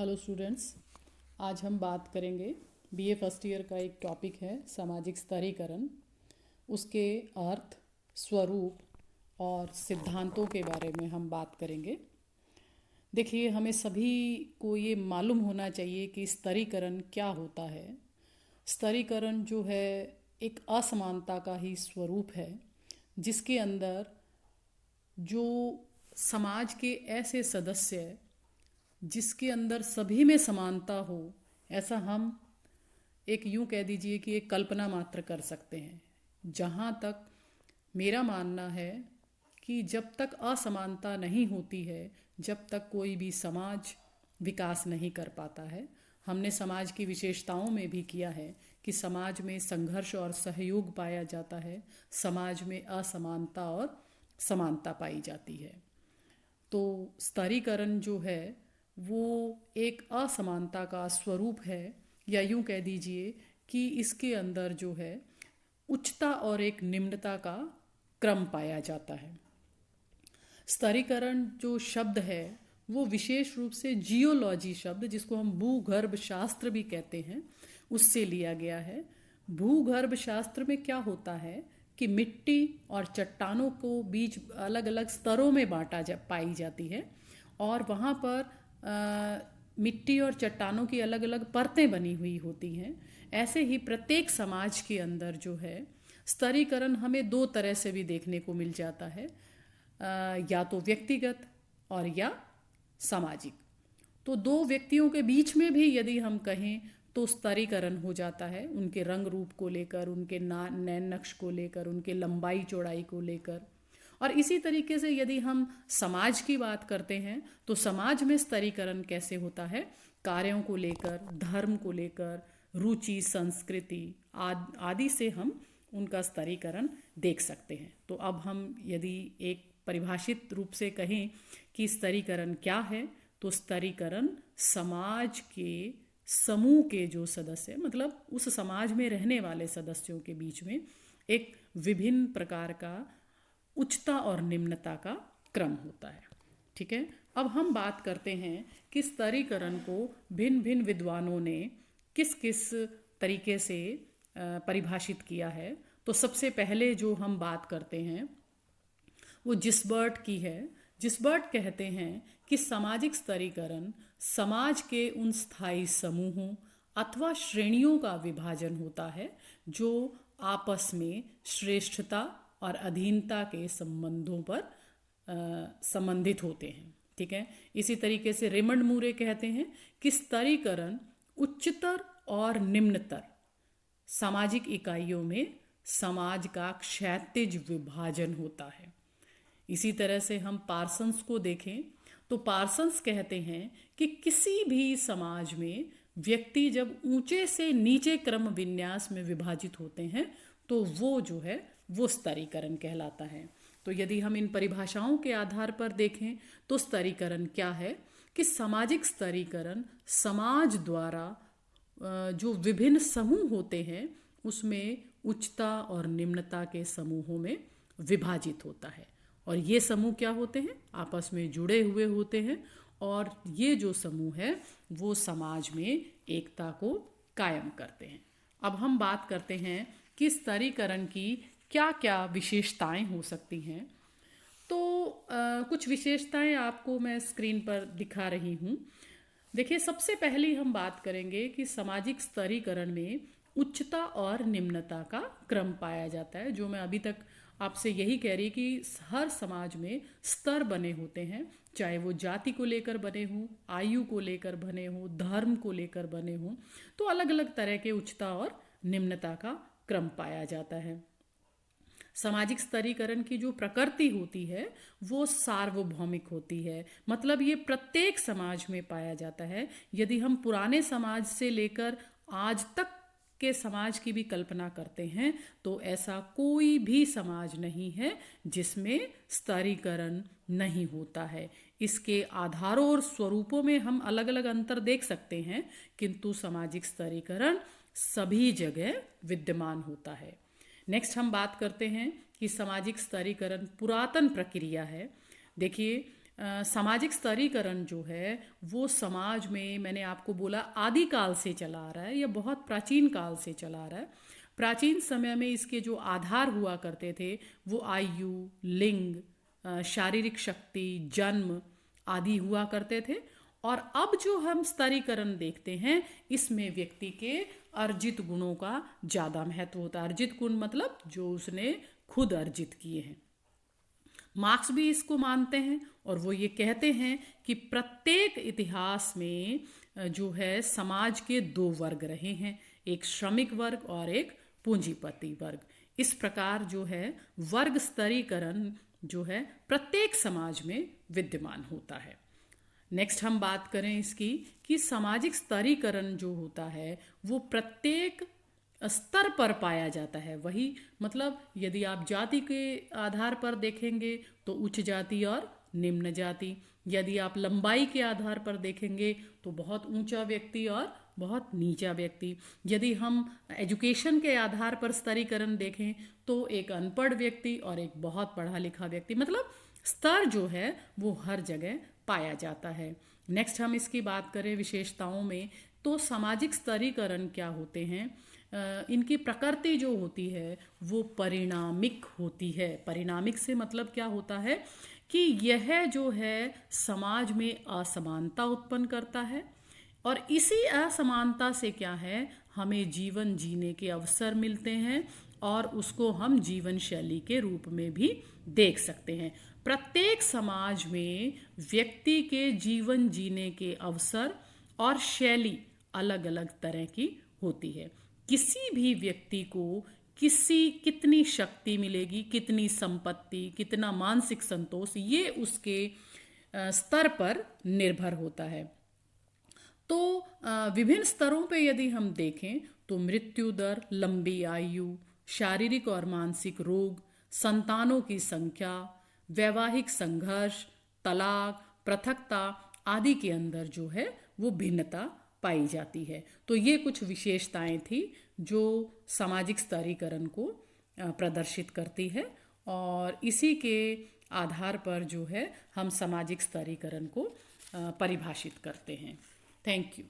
Hello students, आज हम बात करेंगे बीए फर्स्ट ईयर का एक टॉपिक है सामाजिक स्तरीकरण। उसके अर्थ, स्वरूप और सिद्धांतों के बारे में हम बात करेंगे। देखिए, हमें सभी को ये मालूम होना चाहिए कि स्तरीकरण क्या होता है। स्तरीकरण जो है एक असमानता का ही स्वरूप है, जिसके अंदर जो समाज के ऐसे सदस्य जिसके अंदर सभी में समानता हो, ऐसा हम एक यूं कह दीजिए कि एक कल्पना मात्र कर सकते हैं। जहाँ तक मेरा मानना है कि जब तक असमानता नहीं होती है, जब तक कोई भी समाज विकास नहीं कर पाता है। हमने समाज की विशेषताओं में भी किया है कि समाज में संघर्ष और सहयोग पाया जाता है, समाज में असमानता और समानता पाई जाती है। तो स्तरीकरण जो है वो एक असमानता का स्वरूप है, या यूं कह दीजिए कि इसके अंदर जो है उच्चता और एक निम्नता का क्रम पाया जाता है। स्तरीकरण जो शब्द है वो विशेष रूप से जियोलॉजी शब्द, जिसको हम भूगर्भ शास्त्र भी कहते हैं, उससे लिया गया है। भूगर्भ शास्त्र में क्या होता है कि मिट्टी और चट्टानों को बीच अलग अलग स्तरों में पाई जाती है, और वहाँ पर मिट्टी और चट्टानों की अलग अलग परतें बनी हुई होती हैं। ऐसे ही प्रत्येक समाज के अंदर जो है स्तरीकरण हमें दो तरह से भी देखने को मिल जाता है, या तो व्यक्तिगत और या सामाजिक। तो दो व्यक्तियों के बीच में भी यदि हम कहें तो स्तरीकरण हो जाता है, उनके रंग रूप को लेकर, उनके नैन नक्श को लेकर, उनके लंबाई चौड़ाई को लेकर। और इसी तरीके से यदि हम समाज की बात करते हैं तो समाज में स्तरीकरण कैसे होता है, कार्यों को लेकर, धर्म को लेकर, रुचि, संस्कृति आदि से हम उनका स्तरीकरण देख सकते हैं। तो अब हम यदि एक परिभाषित रूप से कहें कि स्तरीकरण क्या है, तो स्तरीकरण समाज के समूह के जो सदस्य, मतलब उस समाज में रहने वाले सदस्यों के बीच में एक विभिन्न प्रकार का उच्चता और निम्नता का क्रम होता है। ठीक है, अब हम बात करते हैं कि स्तरीकरण को भिन्न भिन्न विद्वानों ने किस किस तरीके से परिभाषित किया है। तो सबसे पहले जो हम बात करते हैं वो जिसबर्ट की है। जिसबर्ट कहते हैं कि सामाजिक स्तरीकरण समाज के उन स्थायी समूहों अथवा श्रेणियों का विभाजन होता है जो आपस में श्रेष्ठता और अधीनता के संबंधों पर संबंधित होते हैं। ठीक है, इसी तरीके से रेमंड मूरे कहते हैं कि स्तरीकरण उच्चतर और निम्नतर सामाजिक इकाइयों में समाज का क्षैतिज विभाजन होता है। इसी तरह से हम पार्सन्स को देखें तो पार्सन्स कहते हैं कि किसी भी समाज में व्यक्ति जब ऊंचे से नीचे क्रम विन्यास में विभाजित होते हैं तो वो जो है वो स्तरीकरण कहलाता है। तो यदि हम इन परिभाषाओं के आधार पर देखें तो स्तरीकरण क्या है कि सामाजिक स्तरीकरण समाज द्वारा जो विभिन्न समूह होते हैं उसमें उच्चता और निम्नता के समूहों में विभाजित होता है। और ये समूह क्या होते हैं, आपस में जुड़े हुए होते हैं, और ये जो समूह है वो समाज में एकता को कायम करते हैं। अब हम बात करते हैं कि स्तरीकरण की क्या क्या विशेषताएं हो सकती हैं। तो कुछ विशेषताएं आपको मैं स्क्रीन पर दिखा रही हूँ। देखिए, सबसे पहली हम बात करेंगे कि सामाजिक स्तरीकरण में उच्चता और निम्नता का क्रम पाया जाता है। जो मैं अभी तक आपसे यही कह रही कि हर समाज में स्तर बने होते हैं, चाहे वो जाति को लेकर बने हों, आयु को लेकर बने हों, धर्म को लेकर बने हों, तो अलग अलग तरह के उच्चता और निम्नता का क्रम पाया जाता है। सामाजिक स्तरीकरण की जो प्रकृति होती है वो सार्वभौमिक होती है, मतलब ये प्रत्येक समाज में पाया जाता है। यदि हम पुराने समाज से लेकर आज तक के समाज की भी कल्पना करते हैं तो ऐसा कोई भी समाज नहीं है जिसमें स्तरीकरण नहीं होता है। इसके आधारों और स्वरूपों में हम अलग अलग अंतर देख सकते हैं, किंतु सामाजिक स्तरीकरण सभी जगह विद्यमान होता है। नेक्स्ट हम बात करते हैं कि सामाजिक स्तरीकरण पुरातन प्रक्रिया है। देखिए, सामाजिक स्तरीकरण जो है वो समाज में, मैंने आपको बोला, आदिकाल से चला आ रहा है या बहुत प्राचीन काल से चला आ रहा है। प्राचीन समय में इसके जो आधार हुआ करते थे वो आयु, लिंग, शारीरिक शक्ति, जन्म आदि हुआ करते थे। और अब जो हम स्तरीकरण देखते हैं इसमें व्यक्ति के अर्जित गुणों का ज़्यादा महत्व होता है। अर्जित गुण मतलब जो उसने खुद अर्जित किए हैं। मार्क्स भी इसको मानते हैं और वो ये कहते हैं कि प्रत्येक इतिहास में जो है समाज के दो वर्ग रहे हैं, एक श्रमिक वर्ग और एक पूंजीपति वर्ग। इस प्रकार जो है वर्ग स्तरीकरण जो है प्रत्येक समाज में विद्यमान होता है। नेक्स्ट हम बात करें इसकी कि सामाजिक स्तरीकरण जो होता है वो प्रत्येक स्तर पर पाया जाता है। वही मतलब यदि आप जाति के आधार पर देखेंगे तो उच्च जाति और निम्न जाति, यदि आप लंबाई के आधार पर देखेंगे तो बहुत ऊंचा व्यक्ति और बहुत नीचा व्यक्ति, यदि हम एजुकेशन के आधार पर स्तरीकरण देखें तो एक अनपढ़ व्यक्ति और एक बहुत पढ़ा लिखा व्यक्ति, मतलब स्तर जो है वो हर जगह पाया जाता है। नेक्स्ट हम इसकी बात करें विशेषताओं में तो सामाजिक स्तरीकरण क्या होते हैं, इनकी प्रकृति जो होती है वो परिणामिक होती है। परिणामिक से मतलब क्या होता है कि यह जो है समाज में असमानता उत्पन्न करता है और इसी असमानता से क्या है हमें जीवन जीने के अवसर मिलते हैं और उसको हम जीवन शैली के रूप में भी देख सकते हैं। प्रत्येक समाज में व्यक्ति के जीवन जीने के अवसर और शैली अलग अलग तरह की होती है। किसी भी व्यक्ति को कितनी शक्ति मिलेगी, कितनी संपत्ति, कितना मानसिक संतोष, ये उसके स्तर पर निर्भर होता है। तो विभिन्न स्तरों पे यदि हम देखें तो मृत्यु दर, लंबी आयु, शारीरिक और मानसिक रोग, संतानों की संख्या, वैवाहिक संघर्ष, तलाक, पृथकता आदि के अंदर जो है वो भिन्नता पाई जाती है। तो ये कुछ विशेषताएं थी जो सामाजिक स्तरीकरण को प्रदर्शित करती है और इसी के आधार पर जो है हम सामाजिक स्तरीकरण को परिभाषित करते हैं। Thank you.